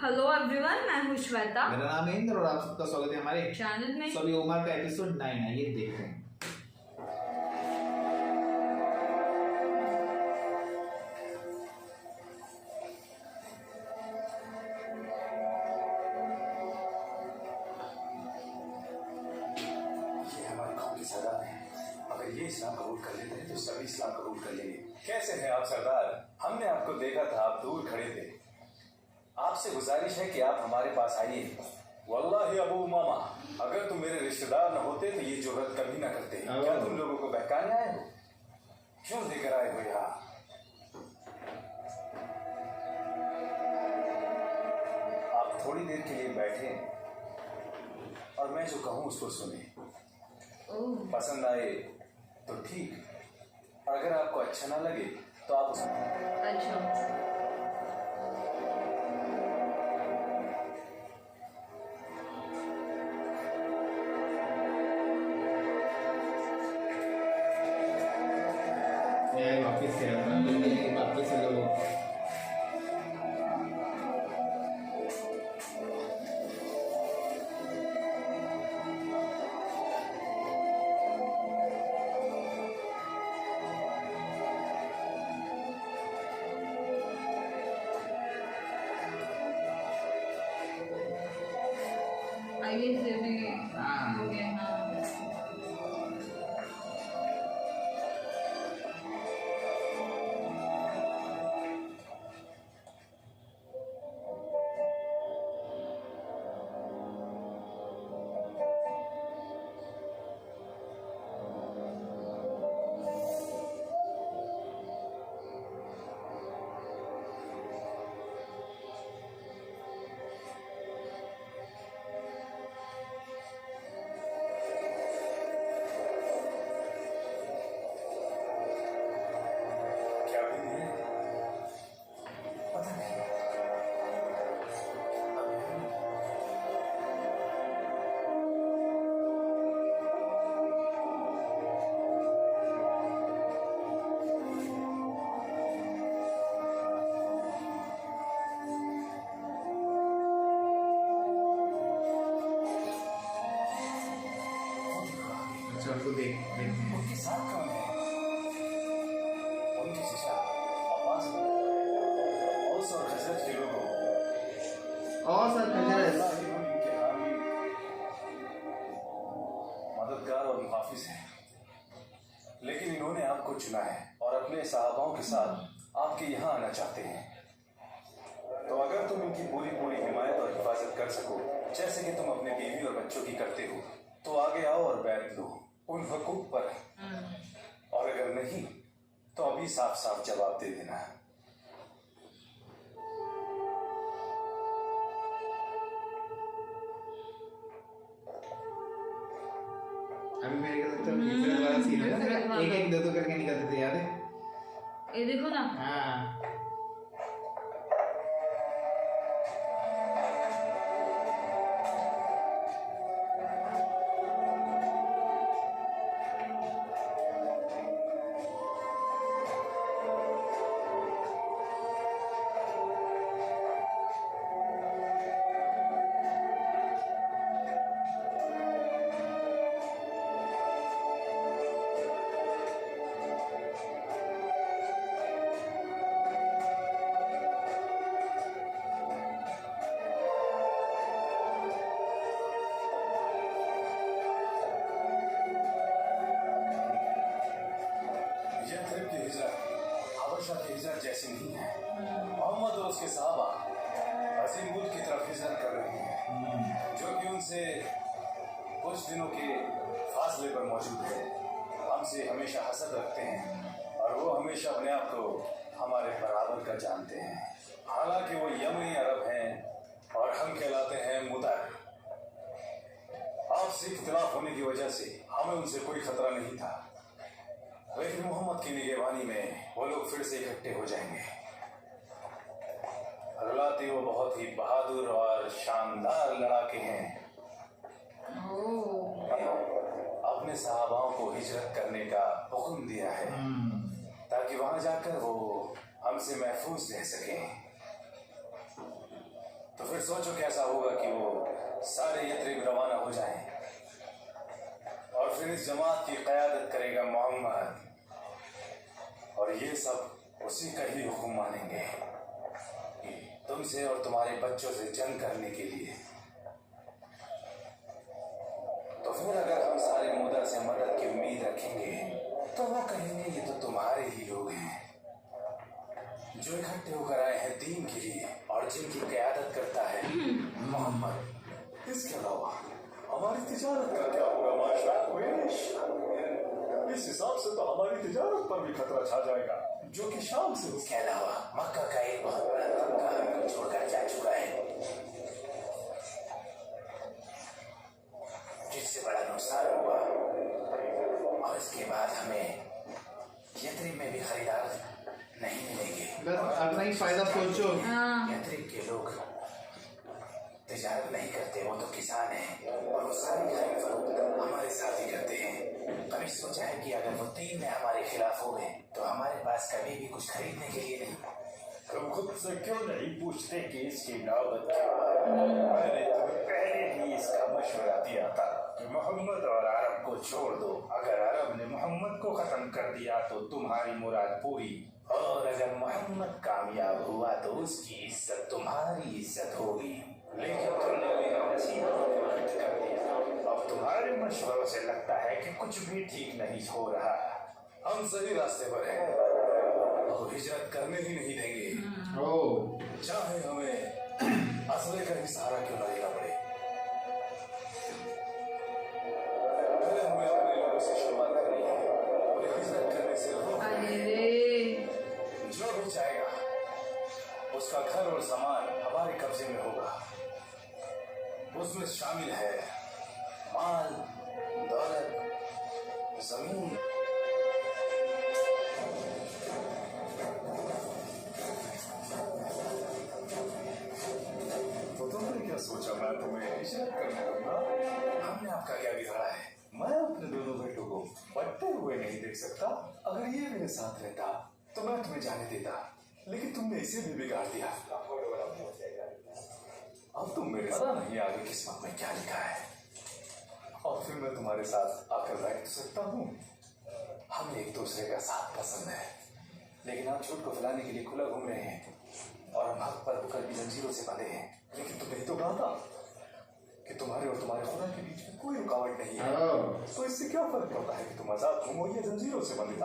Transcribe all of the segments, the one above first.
Hello everyone, मैं हूँ श्वेता। मेरा नाम है इंद्र और आप सबका स्वागत है हमारे चैनल में। सभी उमर का एपिसोड 9 है, ये देखते हैं। ये हमारे कौम की सरदार है। अगर ये इस्लाम कबूल कर लेते हैं तो सभी इस्लाम कबूल कर लेंगे। कैसे हैं आप सरदार? हमने आपको देखा था, आप दूर खड़े थे। आपसे गुजारिश है कि आप हमारे पास आइए। वल्लाही अबू उमामा, अगर तुम मेरे रिश्तेदार न होते तो ये जुर्रत कभी न करते। क्या तुम लोगों को बहकाने आए हो? क्यों लेकर आए हो यहाँ? आप थोड़ी देर के लिए बैठे और मैं जो कहूँ उसको सुने। पसंद आए तो ठीक, और अगर आपको अच्छा ना लगे तो आप अच्छा, मैं वापस से आया ना, तो वापस से लोग आइए से भी हो गया। हाँ, क्या भी नहीं है? पता नहीं। अच्छा उनको देखते हैं। उनके साथ कौन है? उनकी शिशा अब्बास औस और हजरत के लोगों और सर हजरत इनके हामी, मददगार और मुहाफिज हैं। लेकिन इन्होंने आपको चुना है और अपने सहाबाओं के साथ आपके यहाँ आना चाहते हैं। तो अगर तुम इनकी पूरी पूरी हिमायत और हिफाजत कर सको, जैसे कि तुम अपने बीवी और बच्चों की करते हो, तो आगे आओ और बैठ लो उन हुकूक पर। और अगर नहीं तो अभी साफ साफ जवाब दे देना। अभी मेरे को लगता है हिजरत वाला सीन है ना, एक एक दो करके निकलते थे, याद है? ये देखो ना। हाँ यथरिब की हिजरत हबशा की हिजरत जैसी नहीं है। मोहम्मद और उसके सहाबा अजीम मुल्क की तरफ हिजरत कर रहे हैं, जो कि उनसे कुछ दिनों के फासले पर मौजूद है। हमसे हमेशा हसद रखते हैं और वो हमेशा अपने आप को हमारे बराबर का जानते हैं। हालांकि वो यमनी अरब हैं और हम कहलाते हैं मुतर। आपसी इख्तिलाफ होने की वजह से हमें उनसे कोई खतरा नहीं था, लेकिन मोहम्मद की निगरानी में वो लोग फिर से इकट्ठे हो जाएंगे। हालांकि वो बहुत ही बहादुर और शानदार लड़ाके हैं। अपने सहाबाओं को हिजरत करने का हुक्म दिया है ताकि वहां जाकर वो हमसे महफूज रह सकें। तो फिर फिर सोचो कैसा होगा कि वो सारे यथरिब रवाना हो जाएं और फिर इस जमात की क़यादत करेगा मोहम्मद, और ये सब उसी का ही हुक्म मानेंगे कि तुमसे और तुम्हारे बच्चों से जंग करने के लिए। तो फिर अगर हम सारे मुद्दा से मदद की उम्मीद रखेंगे तो वो कहेंगे ये तो तुम्हारे ही लोग हैं जो इकट्ठे होकर आए हैं दीन के लिए और जिनकी क़यादत करता है मोहम्मद। इसके अलावा हमारी तिजारत का क्या होगा माशा कुरैश? इस हिसाब से तो हमारी तिजारत पर भी खतरा छा जाएगा जो कि शाम से। इसके अलावा मक्का का एक बहुत बड़ा तबका हमको छोड़कर जा चुका है जिससे बड़ा नुकसान हुआ, और इसके बाद हमें यथरिब में भी खरीदार नहीं मिलेंगे। बस अपना ही फायदा सोचो। यथरिब के लोग तिजारत नहीं करते, वो तो किसान हैं और वो सारी खरीद फरोख्त हमारे साथ ही करते हैं। कभी सोचा है कि अगर वो 3 में हमारे खिलाफ हो गए तो हमारे पास कभी भी कुछ खरीदने के लिए नहीं। तुम खुद से क्यों नहीं पूछते कि इसकी नौबत क्या है? मैंने तुम्हें पहले ही इसका मशवरा दिया था कि मोहम्मद और अरब को छोड़ दो। अगर अरब ने मोहम्मद को खत्म कर दिया तो तुम्हारी मुराद पूरी, और अगर मोहम्मद कामयाब हुआ तो उसकी इज्जत तुम्हारी इज्जत होगी। लेकिन तुमने भी कर दिया। अब तुम्हारे मशवरों से लगता है कि कुछ भी ठीक नहीं हो रहा। हम सही रास्ते पर हैं और हिजरत करने ही नहीं देंगे। चाहे हमें असले का ही सहारा क्यों न लेना पड़े। पहले हमें अपने लोगों से शुरुआत करनी है और हिजरत करने से जो भी जाएगा उसका घर और सामान हमारे कब्जे में होगा। उसमें शामिल है माल, दौलत, जमीन। तो तुमने क्या सोचा मैं तुम्हें हिजरत करने दूंगा? हमने आपका क्या बिगाड़ा है? मैं अपने दोनों बेटों को बटते हुए नहीं देख सकता। अगर ये मेरे साथ रहता तो मैं तुम्हें जाने देता, लेकिन तुमने इसे भी बिगाड़ दिया। अब तुम मेरे पता नहीं आगे किस्मत में क्या लिखा है, और फिर मैं तुम्हारे साथ आकर रह सकता हूँ। हमें एक दूसरे का साथ पसंद है, लेकिन आप झूठ को फैलाने के लिए खुला घूम रहे हैं और हम हक पर होकर भी जंजीरों से बंधे हैं। लेकिन तुमने तो कहा था कि तुम्हारे और तुम्हारे खुदा के बीच में कोई रुकावट नहीं है। तो इससे क्या फर्क पड़ता है कि तुम आजाद घूमो या जंजीरों से बंधे?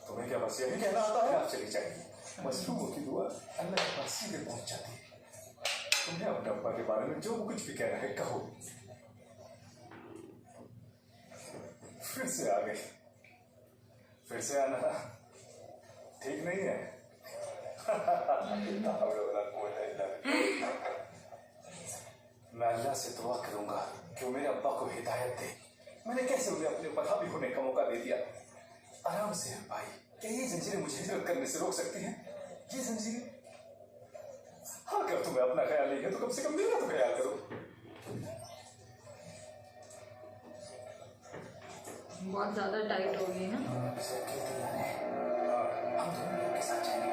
तुम्हें क्या बस यही कहना आता है? आप चली जाएगी। मजलूमों की दुआ अल्लाह के पास सीधे पहुंच जाती है। तुम्हें अपने अब्बा के बारे में जो कुछ भी कहना है कहो। फिर से आ गई। फिर से आना ठीक नहीं है। मैं अल्लाह से दुआ करूंगा कि वो मेरे अब्बा को हिदायत दे। मैंने कैसे उन्हें अपने ऊपर हावी होने का मौका दे दिया। आराम से है भाई, क्या ये जंजीरें मुझे हिजरत करने से रोक सकती हैं? ये जंजीरें? हाँ, अगर तुम्हें अपना ख्याल नहीं है तो कम से कम मेरा तो ख्याल करो। बहुत ज्यादा टाइट हो गई है। हम दोनों लोग के साथ जाएंगे,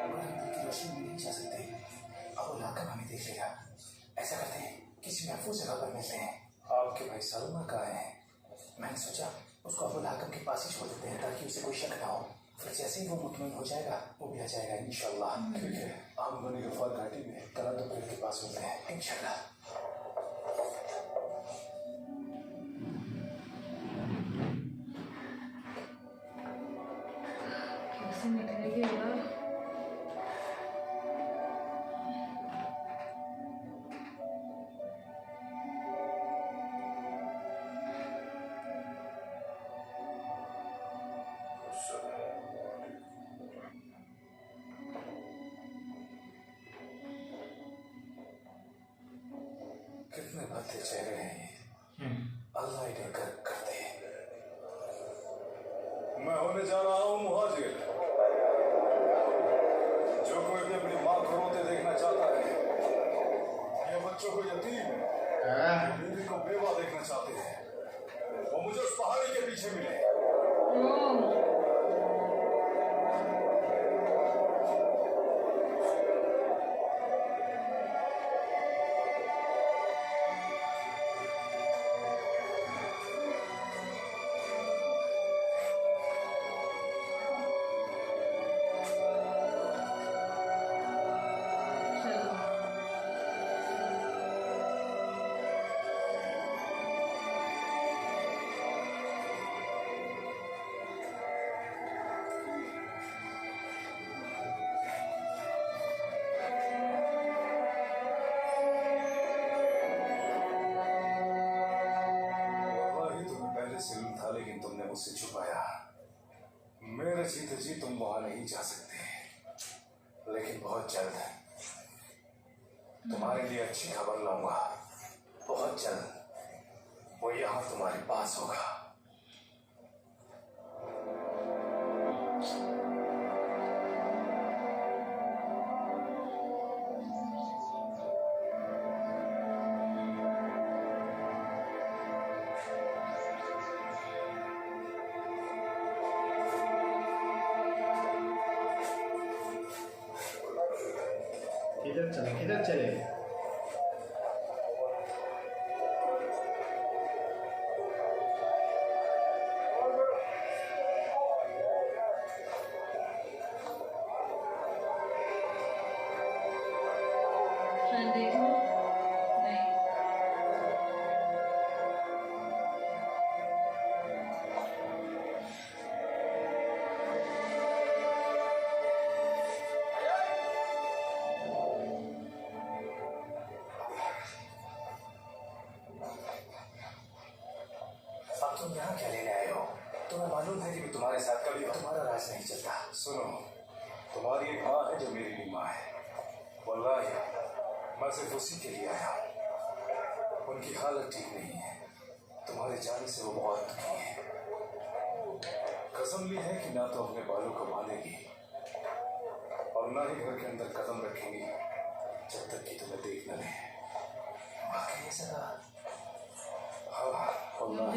मगर हम दिल की रोशनी में नहीं जा सकते। अब वो लाकर हमें देख लेगा। ऐसा करते हैं, किसी महफूज जगह पर मिलते हैं। आपके भाई सलमा कहाँ है? मैंने सोचा उसको अबुल हाकिम के पास ही छोड़ देते हैं ताकि उसे कोई शक ना हो। फिर जैसे ही वो मुतमईन हो जाएगा वो भी आ जाएगा इंशाल्लाह। ठीक है, हम बनी गफार घाटी में कल दोपहर के पास मिलते हैं इंशाल्लाह। कैसे निकलेगी यार? कितने भद्दे चेहरे हैं, अल्लाह इन्हें गर्क कर दे। मैं होने जा रहा हूँ मुहाजिर। जो कोई भी अपनी माँ को रोते देखना चाहता है या बच्चों को यतीम, बीवी को बेवा देखना चाहते हैं, वो मुझे उस पहाड़ी के पीछे मिले। जीते जी तुम वहां नहीं जा सकते, लेकिन बहुत जल्द तुम्हारे लिए अच्छी खबर लाऊंगा। बहुत जल्द वो यहाँ तुम्हारे पास होगा। किधर चले किधर चले? देखो नहीं अब तुम यहाँ क्या लेने आए हो? तुम्हें मालूम है कि तुम्हारे साथ कभी तुम्हारा राज नहीं चलता। सुनो, तुम्हारी एक माँ है जो मेरी भी माँ है। वल्लाही मैं सिर्फ उसी के लिए आया हूँ। उनकी हालत ठीक नहीं है, तुम्हारे जाने से वो बहुत दुखी है। कसम ली है कि ना तो अपने बालों को बांधेगी और ना ही घर के अंदर कदम रखेंगी जब तक कि तुम्हें देख न ले। वाकई ऐसा था? हाँ वल्लाह,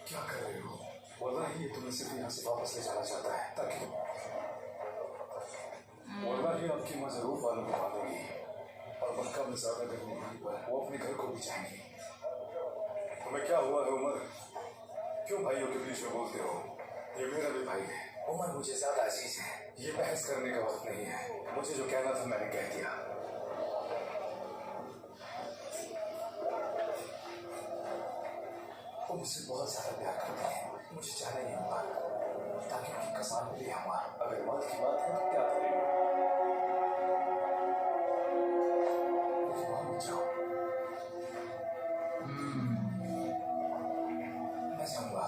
क्या कर रहे हो? वल्लाह ये तुम्हें सिर्फ यहाँ से वापस ले जाना चाहता है ताकि वल्लाह ये आपकी माँ जरूर बालों को बांधेगी और मक्का में ज्यादा गर्मी होने पर वो अपने घर को भी जाएंगी। तुम्हें क्या हुआ है उमर? क्यों भाइयों के बीच में बोलते हो? ये मेरा भी भाई है। उमर मुझे ज्यादा अजीज है। ये बहस करने का वक्त नहीं है। मुझे जो कहना था मैंने कह दिया। वो मुझसे बहुत ज्यादा प्यार करते हैं। मुझे जाना ही होगा ताकि उनकी कसान मिले हमारा। अगर मौत की बात है तो क्या करेगा? लेकिन वहां मत जाओ। मैं जाऊंगा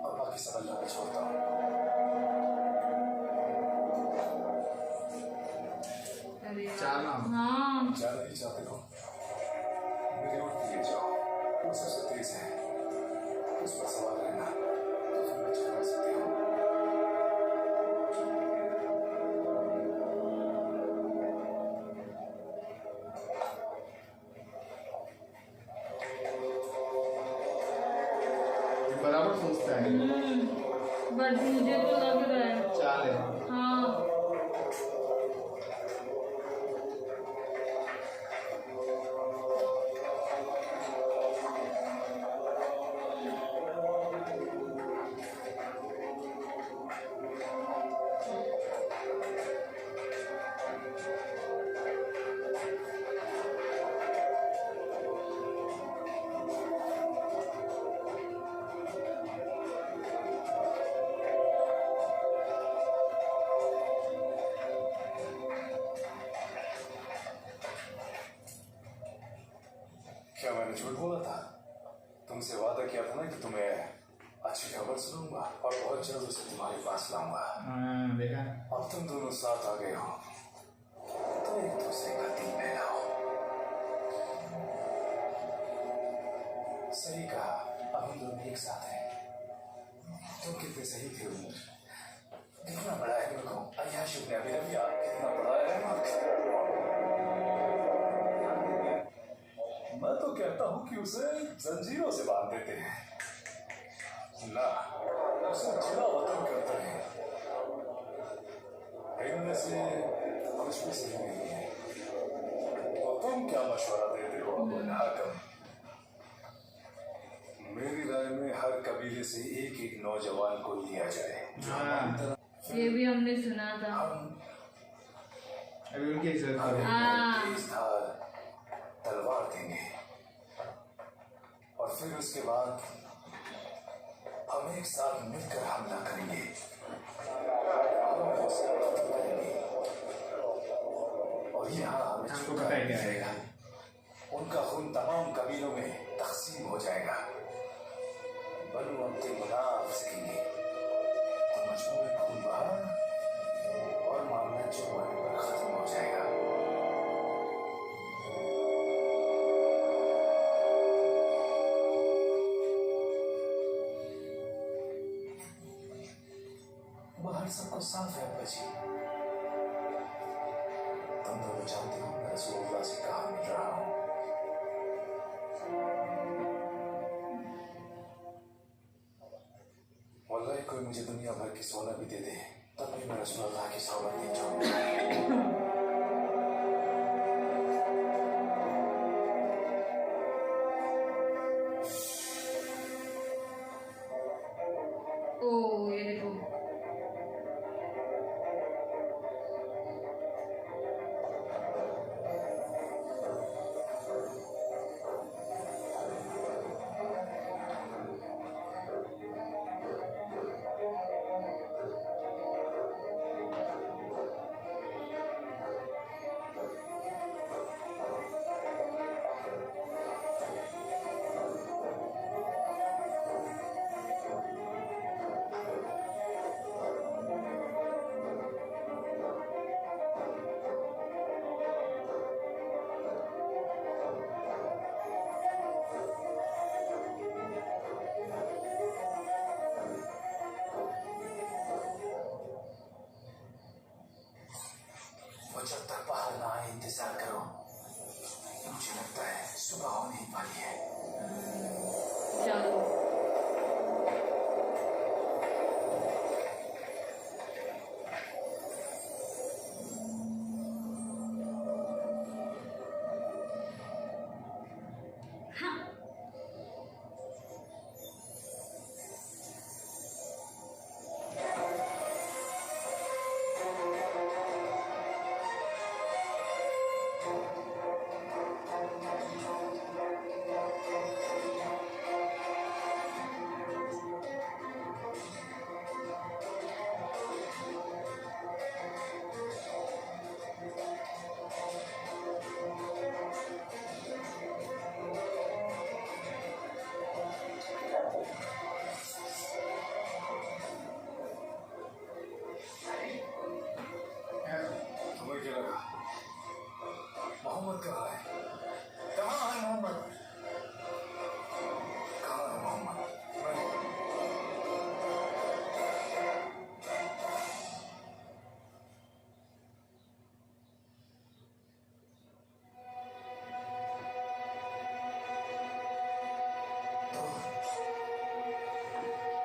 और बाकी सब अल्लाह पे छोड़ता हूँ। अरे चलो। हाँ जाना ही चाहते हो? मेरी ऊँट पे ले जाओ, वो सबसे तेज है। उस पर सवार रहना तो फिर मैं चला सकती हूँ। बराबर सोचता है। बट मुझे तो लग रहा है चाल है। हाँ क्या मैंने झूठ बोला था? तुमसे वादा किया था ना कि तुम्हें अच्छी खबर सुनाऊंगा और बहुत जल्द उसे तुम्हारे पास लाऊंगा। हाँ देखा। अब तुम दोनों साथ आ गए हो तो एक दूसरे का दिल बहलाओ। सही कहा, अब हम दोनों एक साथ हैं। तुम कितने सही थे उमर। कितना बड़ा है मेरे को अय्याश इब्न अबी रबिया, कितना बड़ा है मैं तो कहता हूँ कि उसे जंजीरों से बांध देते हैं ना, उसे जिला वतन करते हैं। इनमें से कुछ भी सही नहीं है। तो तुम क्या मशवरा देते हो अबुल हाकम? मेरी राय में हर कबीले से एक एक नौजवान को लिया जाए जो हमारी तरह। ये भी हमने सुना था। हम अभी उनकी इज्जत हर करो। एक हाँ। को तेज धार तलवार देंगे और फिर उसके बाद हम एक साथ मिलकर हमला करेंगे। हम उसे कत्ल करेंगे और यहाँ हमें हमको पता है क्या रहेगा। उनका खून तमाम कबीलों में तकसीम हो जाएगा। बनु अब्दुल मनाफ सकेंगे तो मजमू में खून बहा साफ है अब्बा जी। तुम तो जानते हो मैं रसूलुल्लाह से कहाँ मिल रहा हूँ। वल्लाही कोई मुझे दुनिया भर की सोना भी दे दे तब भी मैं रसूलुल्लाह की सोबत नहीं चाहूंगा। ओ ये देखो। वो जब तक बाहर ना आए इंतजार करो। मुझे लगता है सुबह होने ही वाली है। चलो तुम्हें क्या लगा मोहम्मद कहाँ है? कहाँ है मोहम्मद? कहाँ है मोहम्मद?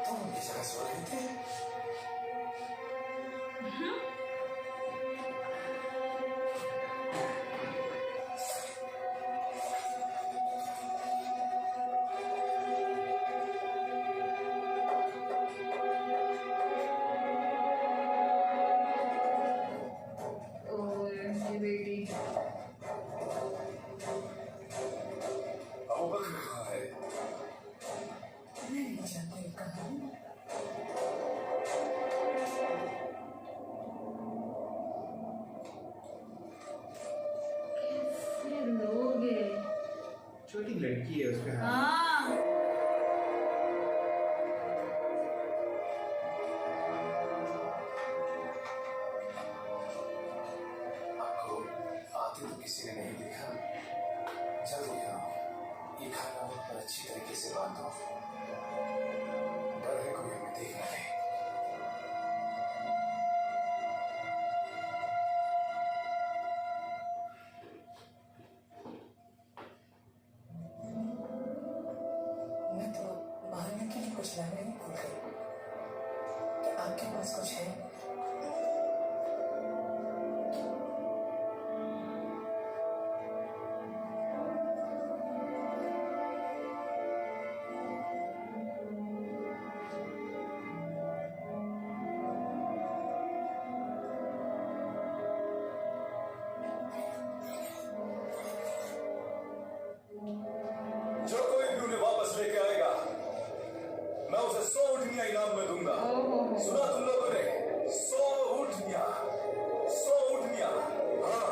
तुम ये जगह सो रहे थे? ओ ये बेटी। अबू बकर कहाँ है? नहीं जानते कहाँ। कैसे लोग हैं। छोटी लड़की है उसका। हाँ आपको आते तो किसी ने नहीं देखा। जल्दी आओ, ये खाना मुझ पर अच्छी तरीके से बांधो। डर है कोई हमें देख न ले। मैं तो मारने के लिए कुछ लाने नहीं भूल गई। क्या आपके पास कुछ है? जो कोई भी उन्हें वापस लेके आएगा मैं उसे 100 उठनिया इनाम में दूंगा। ओहो। सुना तुम लोगों ने? 100 उठनिया, 100 उठनिया। हाँ,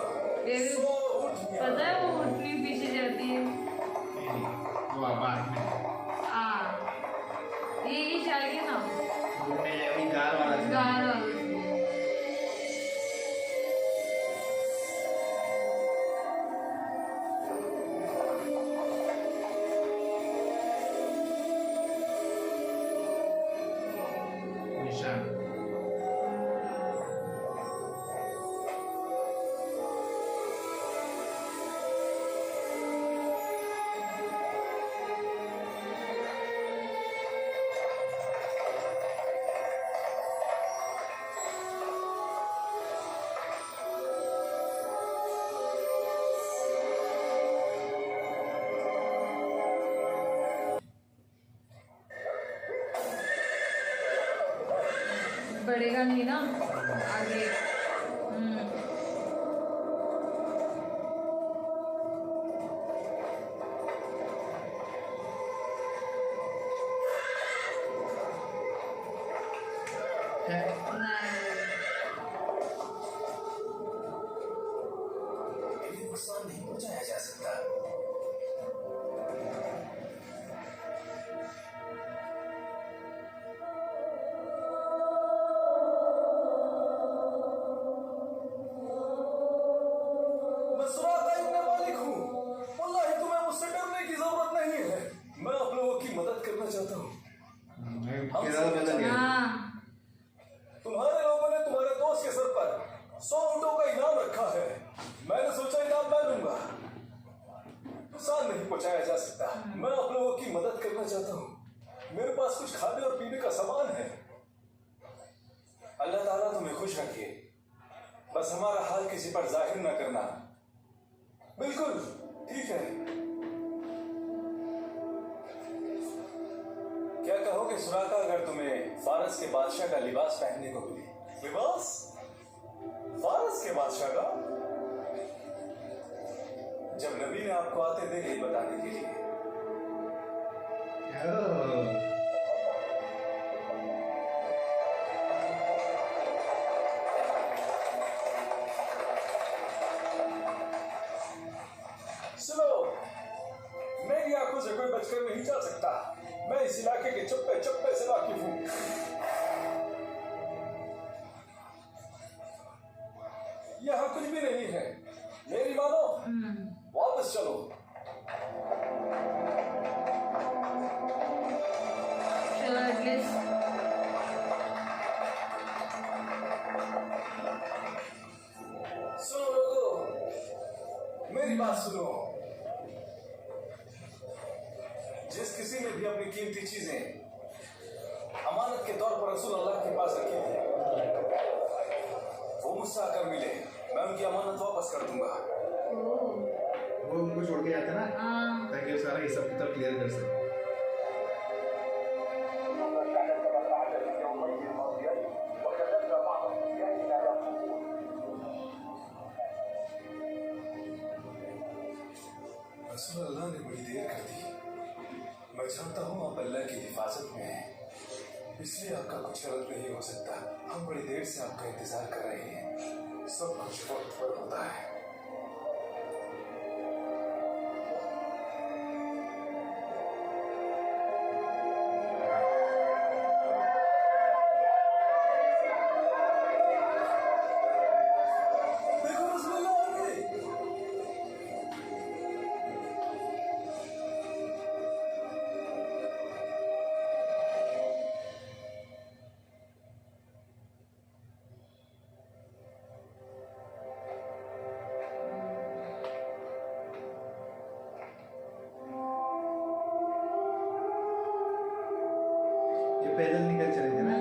ये 100 उठनिया। पता है वो उठनी पीछे जाती है। वो बाद में ये चाहिए ना घूमने अभी कार वाला था। गार वाला। निशान बढ़ेगा नहीं ना आगे। ये नुकसान नहीं पहुंचाया जा सकता। मैं सुराग का इब्न मालिक हूँ। वल्लाहि तुम्हें मुझसे डरने की जरूरत नहीं है। मैं आप लोगों की मदद करना चाहता हूँ। किरदार बदल गया। हाँ तुम्हारे लोगों ने तुम्हारे दोस्त के सर पर 100 ऊँटों का इनाम रखा है। मैंने सोचा इनाम मैं लूंगा। नुकसान नहीं पहुंचाया जा सकता। मैं आप लोगों की मदद करना चाहता हूँ। मेरे पास कुछ खाने और पीने का सामान है। अल्लाह ताला तुम्हें खुश रखे। बस हमारा हाल किसी पर जाहिर न करना। बिल्कुल ठीक है। क्या कहोगे सुराका अगर तुम्हें फारस के बादशाह का लिबास पहनने को मिले? लिबास? फारस के बादशाह का? जब नबी ने आपको आते देखे बताने के लिए। ओह, सुनो, मेरी आंखों से कोई बचकर नहीं जा सकता। मैं इस इलाके के चप्पे चप्पे से वाकिफ हूँ। यहाँ कुछ भी नहीं है। मेरी मानो, वापस चलो। चलो एटलीस्ट सुनो लोगों, मेरी बात सुनो। जिस किसी ने भी अपनी कीमती चीजें अमानत के तौर पर रसूल अल्लाह के पास रखी थी, वो मुझसे आकर मिले। मैं उनकी अमानत वापस कर दूंगा। वो उनको छोड़ के जाता ना हाँ ताकि वो सारा हिसाब किताब क्लियर कर सके। रसूल अल्लाह ने बड़ी देर कर दी। मैं जानता हूँ आप अल्लाह की हिफाजत में हैं, इसलिए आपका कुछ गलत नहीं हो सकता। हम बड़ी देर से आपका इंतजार कर रहे हैं। सब कुछ वक्त पर होता है। देखो रसूल अल्लाह आ गए। ये पैदल निकल चले थे ना।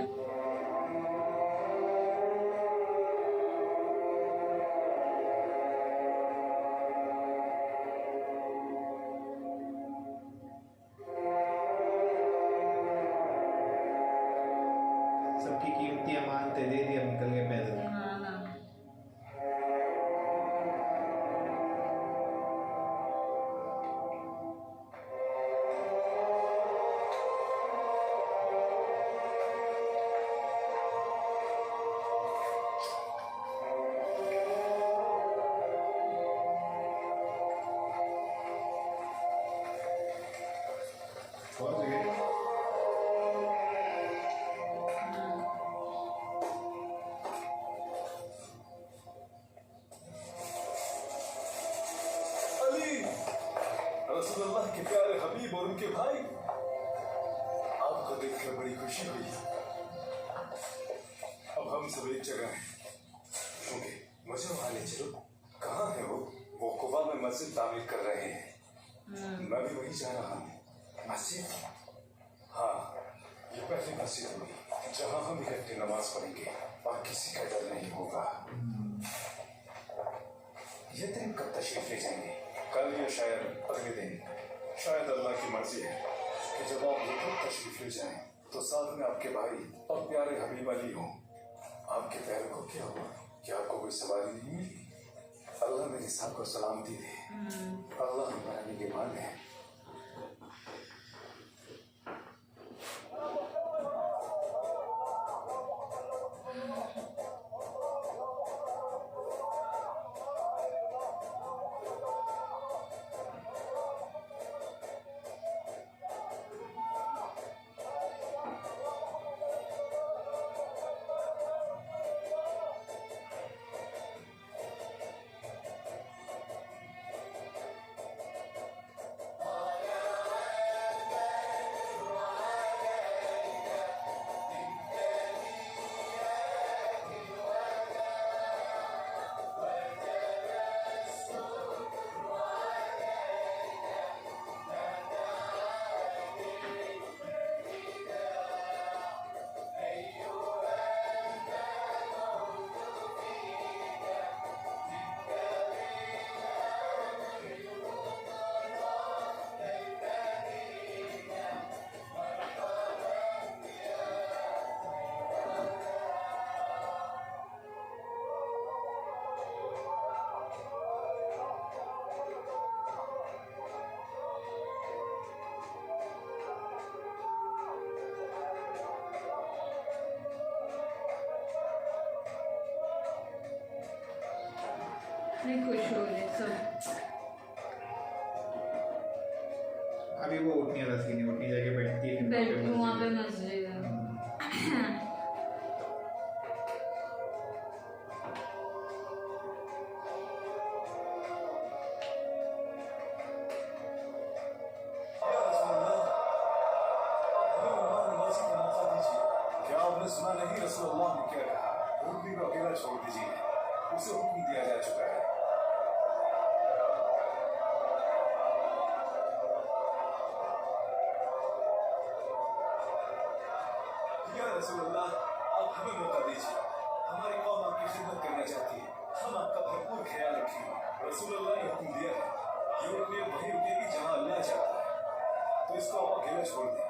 सबकी कीमती अमानतें दे दी, अब निकल गए पैदल। हाँ हाँ और जगह अली, रसूलुल्लाह के प्यारे हबीब और उनके भाई, आपको देखकर बड़ी खुशी हुई। अब हम सब एक जगह हैं। ओके, मुझे वहां ले चलो। कहाँ है वो? वो कुबा में मस्जिद तामीर कर रहे हैं। मैं भी वहीं जा रहा हूँ। मस्जिद? हाँ, ये पहली मस्जिद होगी जहाँ हम इकट्ठे नमाज पढ़ेंगे और किसी का डर नहीं होगा। ये दिन कब तशरीफ ले जाएंगे? कल या शायद अगले दिन। शायद अल्लाह की मर्जी है कि जब आप खुद तशरीफ ले जाएं तो साथ में आपके भाई और प्यारे हबीब अली हों। आपके पैर को क्या हुआ? क्या आपको कोई सवारी नहीं मिली? अल्लाह मेरे साहब को सलामती दे। अल्लाह हमारा निगहबान है। नहीं खुश हो रहे सब। अभी वो उठने वाला सीन है, उठनी जाके बैठती है बेड वहाँ पे मस्जिद है। क्या आपने सुना नहीं रसूलुल्लाह ने क्या कहा? ऊँटनी को अकेला छोड़ दीजिए, उसे हुक्म दिया जा चुका है। या रसूलुल्लाह, आप हमें मौका दीजिए। हमारी कौम आपकी खिदमत करना चाहती है, हम आपका भरपूर ख्याल रखेंगे। रसूलुल्लाह ने हुक्म दिया है, ये ऊँटनी वहीं रुकेगी जहाँ अल्लाह चाहता है, तो इसको आप अकेला छोड़ दें।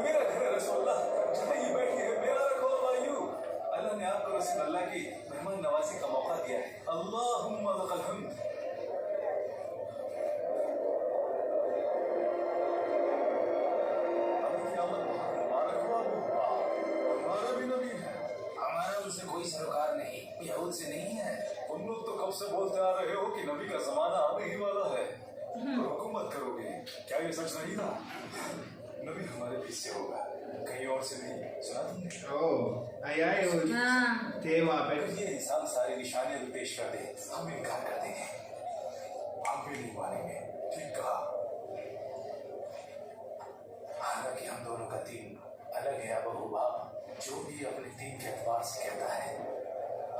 मेरा घर है रसूलुल्लाह, जहाँ ये बैठी है मेरा रखो वायु। अल्लाह ने आपको रसूलुल्लाह की मेहमान नवाजी का मौका दिया है। अल्लाहुम्मा लकल हम्द। हमारा भी नबी है। हमारा उनसे कोई सरोकार नहीं, यहूद से नहीं है। तुम लोग तो कब से बोलते आ रहे हो कि नबी का जमाना आने ही वाला है और हुकूमत करोगे। क्या ये सच नहीं था? नबी हमारे बीच से होगा, कहीं और से नहीं। सुना तुमने? ओह आए वो हाँ। थे वहाँ पे। अगर ये इंसान सारी निशानियां भी पेश कर दे, हम इनकार कर देंगे, हम भी नहीं मानेंगे। ठीक कहा। हालांकि हम दोनों का दीन अलग है अबू बाप। जो भी अपने दीन के एतबार से कहता है,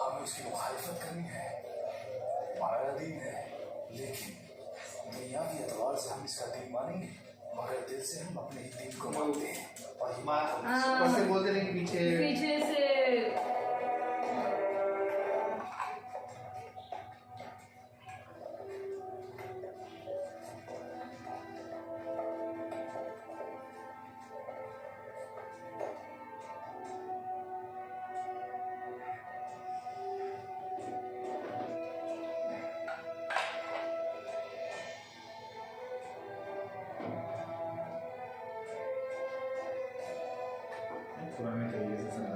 हमें उसकी मुखालिफत करनी है। हमारा दीन है, लेकिन दुनियावी एतबार से हम इसका दीन मानेंगे, मगर दिल से हम अपने ही दीन को मानते हैं। और ऊपर से बोलते नहीं, पीछे पीछे से पुराने तरीके से सुना।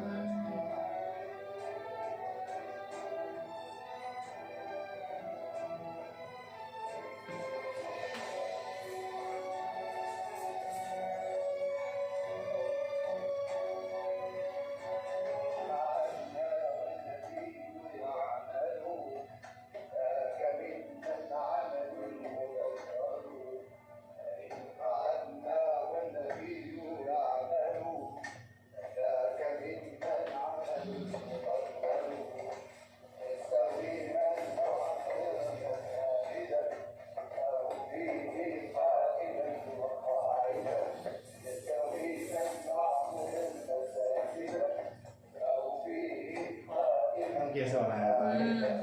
कैसे बनाया था।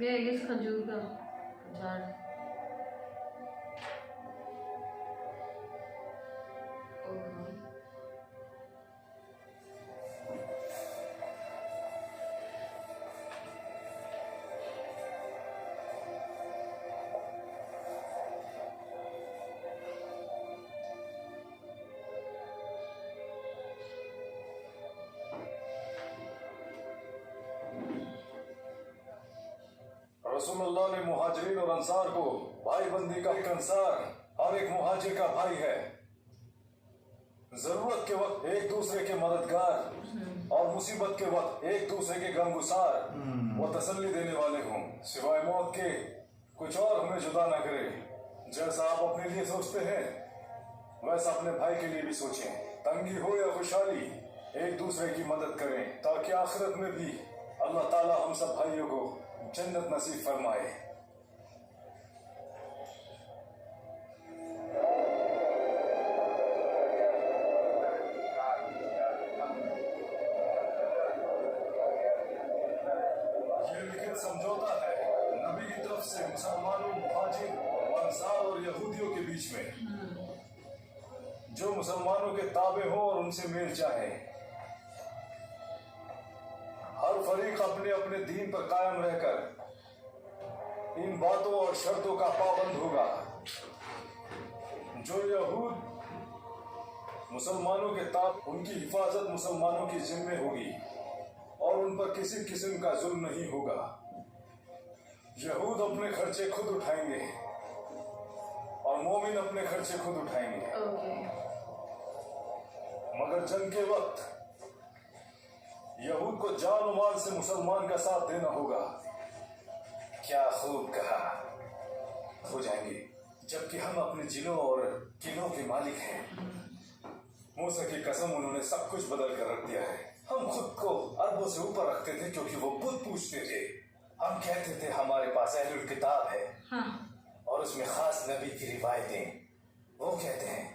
ये इस खजूर का झाड़। रसूलुल्लाह ने मुहाजिरीन और अंसार को भाई बंदी का, एक अंसार और एक मुहाजिर का भाई है। जरूरत के वक्त एक दूसरे के मददगार और मुसीबत के वक्त एक दूसरे के गमगुसार व तसल्ली देने वाले हों। सिवाय मौत के कुछ और हमें जुदा न करे। जैसा आप अपने लिए सोचते हैं वैसा अपने भाई के लिए भी सोचें। तंगी हो या खुशहाली एक दूसरे की मदद करें ताकि आखिरत में भी अल्लाह ताला हम सब भाइयों को जन्नत नसीब फरमाए। ये लिखित समझौता है नबी की तरफ से मुसलमानों, मुहाजिर, अंसार और यहूदियों के बीच में, जो मुसलमानों के ताबे हो और उनसे मेल चाहे। हर फरीक अपने अपने दीन पर कायम रहकर इन बातों और शर्तों का पाबंद होगा। जो यहूद मुसलमानों के ताब, उनकी हिफाजत मुसलमानों की जिम्मे होगी और उन पर किसी किस्म का जुल्म नहीं होगा। यहूद अपने खर्चे खुद उठाएंगे और मोमिन अपने खर्चे खुद उठाएंगे। मगर जंग के वक्त यहूद को जान और माल से मुसलमान का साथ देना होगा। क्या खूब कहा। हो जाएंगे जबकि हम अपने जिलों और किलों के मालिक हैं। मूसा की कसम, उन्होंने सब कुछ बदल कर रख दिया है। हम खुद को अरबों से ऊपर रखते थे क्योंकि वो बुत पूछते थे। हम कहते थे हमारे पास अहलुल किताब है और उसमें खास नबी की रिवायतें। वो कहते हैं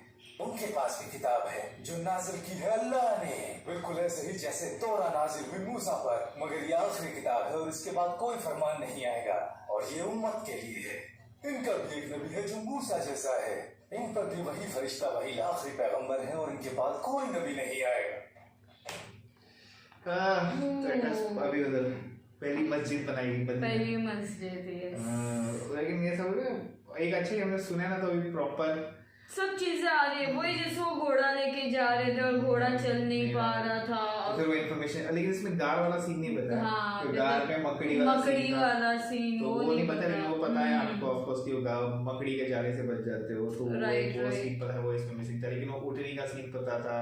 उनके पास भी किताब है जो नाजिल की है अल्लाह ने, बिल्कुल ऐसे ही जैसे तौरा नाजिल हुई मूसा पर। मगर ये आखिरी किताब है और इसके बाद कोई फरमान नहीं आएगा और ये उम्मत के लिए है। इनका भी एक नबी है जो मूसा जैसा है। इन पर भी वही फरिश्ता, वही आखिरी पैगंबर है और इनके बाद कोई नबी नहीं आएगा। अभी उधर पहली मस्जिद बनाई, पहली मस्जिद, लेकिन ये सब एक अच्छी हमने सुना ना, तो अभी प्रॉपर सब चीजें आ रही है। वही जैसे वो घोड़ा लेके जा रहे थे और घोड़ा चल नहीं पा रहा था, फिर वो इन्फॉर्मेशन। लेकिन इसमें गार वाला सीन नहीं बताया। हाँ, तो गार में मकड़ी वाला सीन तो वो नहीं पता, लेकिन वो पता है आपको ऑफ कोर्स कि वो मकड़ी के जाले से बच जाते हो, तो वो सीन पता है, वो इसमें मिसिंग था। लेकिन वो उठने का सीन पता था।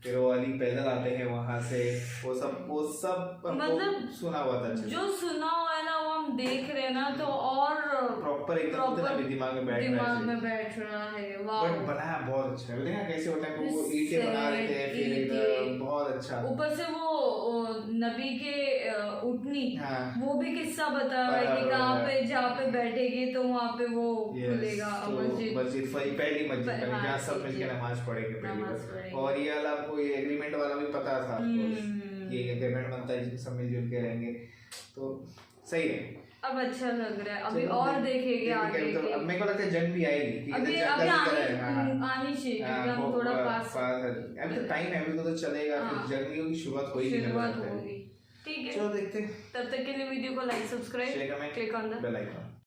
फिर वो अली पैदल आते हैं वहां से, वो सब मतलब सुना हुआ था। जो सुना हुआ है ना वो हम देख रहे हैं ना, तो और प्रॉपर एकदम दिमाग में बैठ रहा है। बट बनाया बहुत अच्छा है। देखा कैसे होता है, वो ईंटें बना रहे थे, फिर बहुत अच्छा। ऊपर से वो नबी के उठनी, वो भी किस्सा बताया है कि कहाँ पे जहाँ पे बैठेगी तो वहाँ पे वो खुलेगा मस्जिद, पहली मस्जिद जहाँ सब मिलकर नमाज पढ़ेंगे पहली बार। और ये वाला आपको ये एग्रीमेंट वाला भी पता था, ये एग्रीमेंट बनता है जिसमें सब मिलजुल के रहेंगे। तो सही है। अब अच्छा लग रहा है, अभी और देखेंगे आगे तो अब मेरे को लगता है जंग भी आएगी, अभी आनी चाहिए क्योंकि हम थोड़ा पास अभी तो टाइम है, अभी तो चलेगा, फिर जंग की शुरुआत होगी। ठीक है, चलो देखते हैं। तब तक के लिए वीडियो को like, subscribe, click on the bell icon.